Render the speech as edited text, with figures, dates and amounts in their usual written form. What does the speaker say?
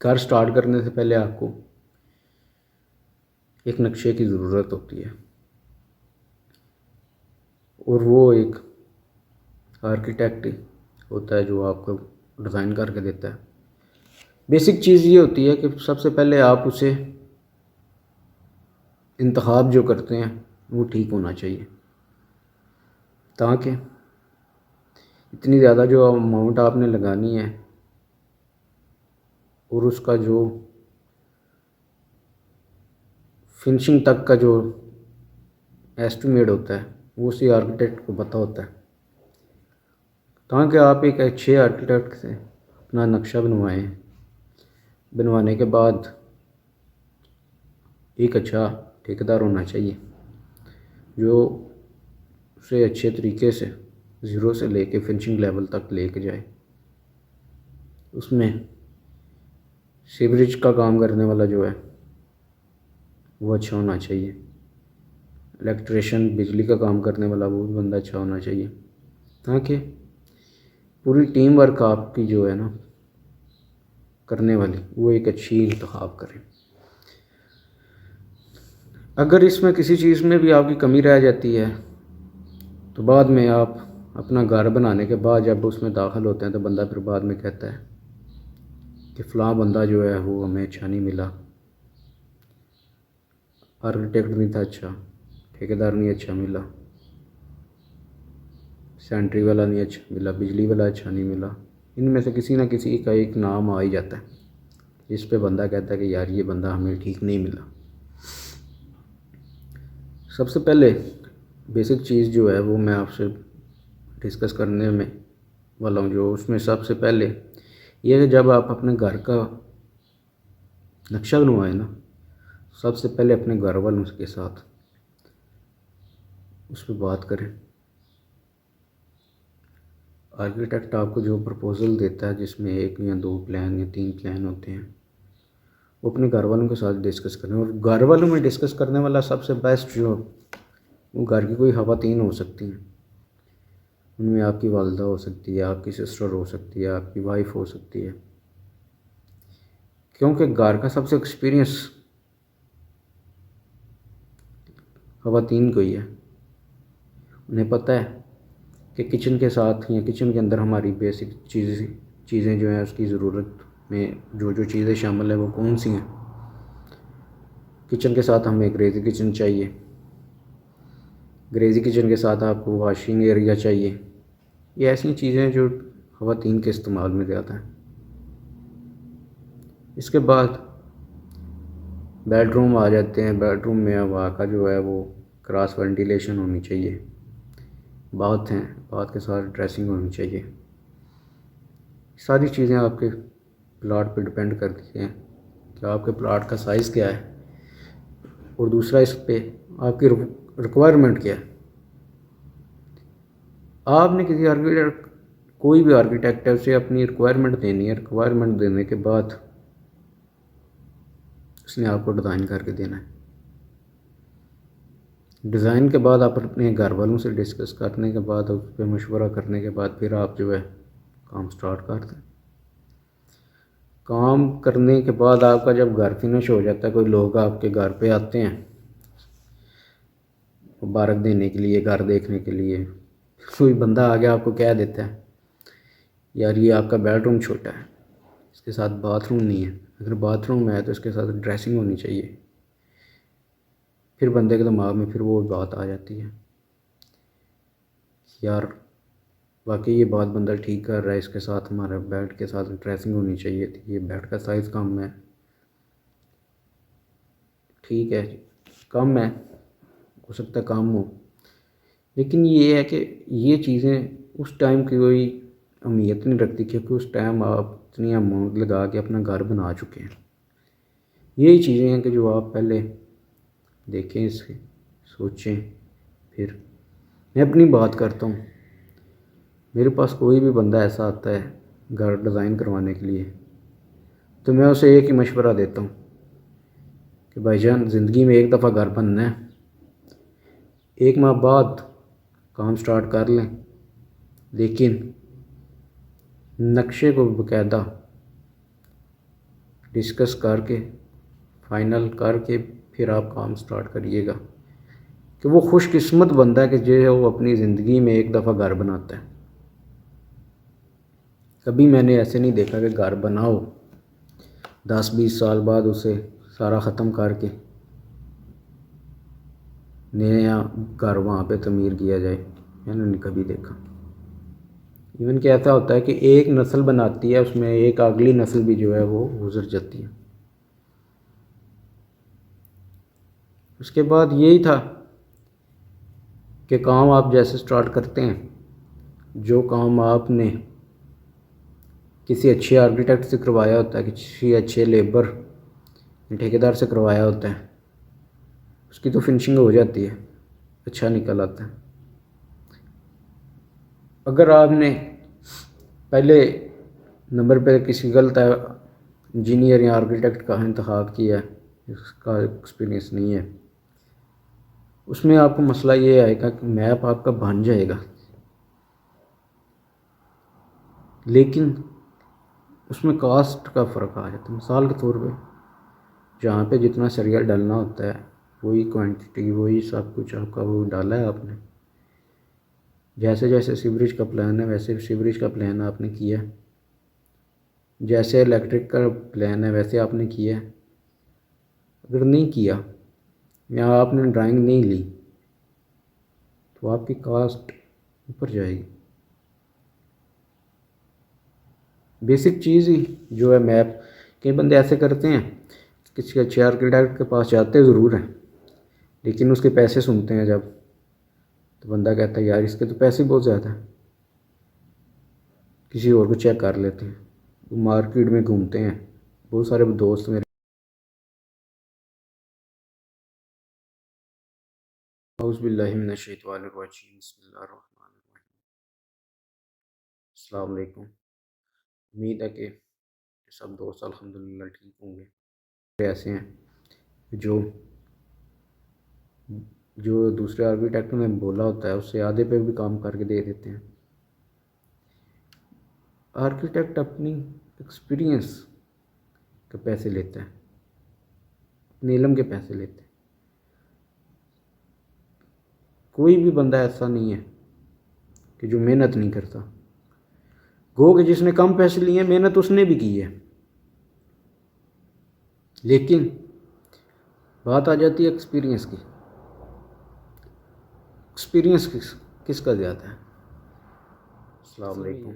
घर स्टार्ट करने से पहले आपको एक नक्शे की ज़रूरत होती है, और वो एक आर्किटेक्ट होता है जो आपको डिज़ाइन करके देता है। बेसिक चीज़ ये होती है कि सबसे पहले आप उसे इंतखाब जो करते हैं वो ठीक होना चाहिए, ताकि इतनी ज़्यादा जो अमाउंट आपने लगानी है और उसका जो फिनिशिंग तक का जो एस्टिमेट होता है वो उसी आर्किटेक्ट को पता होता है, ताकि आप एक अच्छे आर्किटेक्ट से अपना नक्शा बनवाएं। बनवाने के बाद एक अच्छा ठेकेदार होना चाहिए जो उसे अच्छे तरीके से ज़ीरो से लेके फिनिशिंग लेवल तक लेके जाए। उसमें सीवरेज का काम करने वाला जो है वो अच्छा होना चाहिए, इलेक्ट्रिशियन बिजली का काम करने वाला वो बंदा अच्छा होना चाहिए, ताकि पूरी टीम वर्क आपकी जो है ना करने वाली वो एक अच्छी इंतखाब करें। अगर इसमें किसी चीज़ में भी आपकी कमी रह जाती है तो बाद में आप अपना घर बनाने के बाद जब उसमें दाखिल होते हैं तो बंदा फिर बाद में कहता है कि फ़लाँ बंदा जो है वो हमें अच्छा नहीं मिला, आर्किटेक्ट नहीं था अच्छा, ठेकेदार नहीं अच्छा मिला, सेंट्री वाला नहीं अच्छा मिला, बिजली वाला अच्छा नहीं मिला। इनमें से किसी ना किसी का एक नाम आ ही जाता है जिस पे बंदा कहता है कि यार ये बंदा हमें ठीक नहीं मिला। सबसे पहले बेसिक चीज़ जो है वो मैं आपसे डिस्कस करने में वाला हूँ, जो उसमें सबसे पहले ये है, जब आप अपने घर का नक्शा बनवाएं ना, सबसे पहले अपने घर वालों के साथ उस पर बात करें। आर्किटेक्ट आपको जो प्रपोज़ल देता है जिसमें 1 या 2 प्लान या 3 प्लान होते हैं वो अपने घर वालों के साथ डिस्कस करें। और घर वालों में डिस्कस करने वाला सबसे बेस्ट जो वो घर की कोई ख़वातीन हो सकती हैं, उनमें आपकी वालदा हो सकती है, आपकी सिस्टर हो सकती है, आपकी वाइफ हो सकती है, क्योंकि घर का सबसे एक्सपीरियंस ख़वातीन को ही है। उन्हें पता है कि किचन के साथ या किचन के अंदर हमारी बेसिक चीज़ें जो हैं उसकी ज़रूरत में जो जो चीज़ें शामिल है वो कौन सी हैं। किचन के साथ हमें ग्रेज़ी किचन चाहिए, ग्रेज़ी किचन के साथ आपको वॉशिंग एरिया चाहिए। ये ऐसी चीज़ें जो ख़वातीन के इस्तेमाल में ज़्यादा हैं। इसके बाद बेडरूम आ जाते हैं। बेडरूम में हवा का जो है वो क्रॉस वेंटिलेशन होनी चाहिए। बाथ हैं, बाथ के साथ ड्रेसिंग होनी चाहिए। सारी चीज़ें आपके प्लाट पे डिपेंड करती हैं कि आपके प्लाट का साइज़ क्या है, और दूसरा इस पे आपकी रिक्वायरमेंट क्या है। आपने किसी आर्किटेक्ट कोई भी आर्किटेक्ट है उसे अपनी रिक्वायरमेंट देनी है। रिक्वायरमेंट देने के बाद उसने आपको डिज़ाइन करके देना है। डिज़ाइन के बाद आप अपने घर वालों से डिस्कस करने के बाद उस पर मशवरा करने के बाद फिर आप जो है काम स्टार्ट कर दें। काम करने के बाद आपका जब घर फिनिश हो जाता है, कोई लोग आपके घर पे आते हैं मुबारक देने के लिए, घर देखने के लिए, कोई बंदा आगे आपको कह देता है यार ये आपका बेडरूम छोटा है, इसके साथ बाथरूम नहीं है। अगर बाथरूम है तो इसके साथ ड्रेसिंग होनी चाहिए। फिर बंदे के दिमाग में फिर वो बात आ जाती है यार वाकई ये बात बंदा ठीक कर रहा है, इसके साथ हमारा बेड के साथ ड्रेसिंग होनी चाहिए थी, ये बेड का साइज़ कम है, ठीक है कम है, हो सकता है कम हो, लेकिन ये है कि ये चीज़ें उस टाइम की कोई अहमियत नहीं रखती, क्योंकि उस टाइम आप इतनी अमाउंट लगा के अपना घर बना चुके हैं। यही चीज़ें हैं कि जो आप पहले देखें, इसे सोचें। फिर मैं अपनी बात करता हूँ, मेरे पास कोई भी बंदा ऐसा आता है घर डिज़ाइन करवाने के लिए तो मैं उसे एक ही मशवरा देता हूँ कि भाईजान ज़िंदगी में एक दफ़ा घर बनना है, 1 माह बाद काम स्टार्ट कर लें, लेकिन नक्शे को बाकायदा डिस्कस करके फाइनल करके फिर आप काम स्टार्ट करिएगा कि वो खुशकिस्मत बंदा है कि जो वो अपनी ज़िंदगी में एक दफ़ा घर बनाता है। कभी मैंने ऐसे नहीं देखा कि घर बनाओ 10-20 साल बाद उसे सारा ख़त्म करके नया घर वहाँ पे तमीर किया जाए। मैंने नहीं कभी देखा। इवन कि ऐसा होता है कि एक नस्ल बनाती है, उसमें एक अगली नस्ल भी जो है वो गुजर जाती है। उसके बाद यही था कि काम आप जैसे स्टार्ट करते हैं, जो काम आपने किसी अच्छे आर्किटेक्ट से करवाया होता है, किसी अच्छे लेबर ठेकेदार से करवाया होता है, उसकी तो फिनिशिंग हो जाती है, अच्छा निकल आता है। अगर आपने पहले नंबर पे किसी गलत इंजीनियर या आर्किटेक्ट का इंतखाब किया है, इसका एक्सपीरियंस नहीं है, उसमें आपको मसला ये आएगा कि मैप आपका बन जाएगा, लेकिन उसमें कास्ट का फ़र्क आ जाता है। मिसाल के तौर पे जहाँ पे जितना सरिया डालना होता है वही क्वांटिटी, वही सब कुछ आपका वो डाला है आपने, जैसे जैसे सीवरेज का प्लान है वैसे सीवरेज का प्लान आपने किया, जैसे इलेक्ट्रिक का प्लान है वैसे आपने किया। अगर नहीं किया या आपने ड्राइंग नहीं ली तो आपकी कास्ट ऊपर जाएगी। बेसिक चीज़ ही जो है मैप, कई बंदे ऐसे करते हैं, किसी अच्छे आर्किटेक्ट के पास जाते ज़रूर हैं लेकिन उसके पैसे सुनते हैं जब, तो बंदा कहता है यार इसके तो पैसे बहुत ज़्यादा हैं, किसी और को चेक कर लेते हैं। वो मार्केट में घूमते हैं, बहुत सारे दोस्त मेरे। औज़ुबिल्लाहि मिनश्शैतानिर्रजीम, बिस्मिल्लाहिर्रहमानिर्रहीम, अस्सलाम वालेकुम। उम्मीद है कि सब दोस्त अल्हम्दुलिल्लाह ठीक होंगे। ऐसे हैं जो जो दूसरे आर्किटेक्ट ने बोला होता है उससे आधे पे भी काम करके दे देते हैं। आर्किटेक्ट अपनी एक्सपीरियंस के पैसे लेता है, अपने इल्म के पैसे लेते हैं। कोई भी बंदा ऐसा नहीं है कि जो मेहनत नहीं करता। गो कि जिसने कम पैसे लिए हैं मेहनत उसने भी की है, लेकिन बात आ जाती है एक्सपीरियंस की। एक्सपीरियंस किसका ज़्यादा है। अस्सलाम वालेकुम।